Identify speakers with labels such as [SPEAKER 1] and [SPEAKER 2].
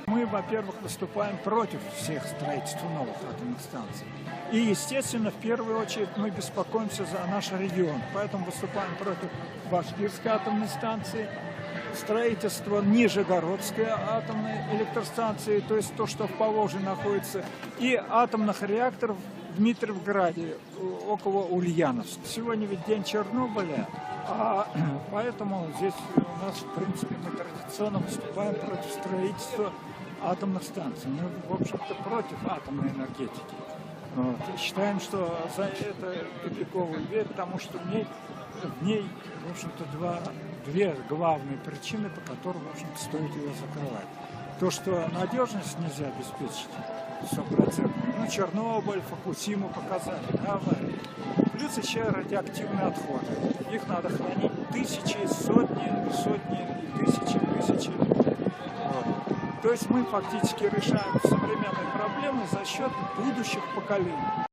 [SPEAKER 1] Мы, во-первых, выступаем против всех строительств новых атомных станций. И, естественно, в первую очередь мы беспокоимся за наш регион. Поэтому выступаем против Башкирской атомной станции, строительства Нижегородской атомной электростанции, то есть то, что в Поволжье находится, и атомных реакторов в Дмитриевграде, около Ульяновска. Сегодня ведь день Чернобыля, поэтому здесь у нас, в принципе, мы традиционно выступаем против строительства атомных станций. Мы, в общем-то, против атомной энергетики. Вот. И считаем, что за это тупиковый век, потому что в ней, в общем-то, две главные причины, по которым, в общем-то, стоит ее закрывать. То, что надежность нельзя обеспечить 100%. Ну, Чернобыль, Фукусиму показали, аварии. Плюс еще радиоактивные отходы. Их надо хранить тысячи, сотни и тысячи лет. Вот. То есть мы фактически решаем современные проблемы за счет будущих поколений.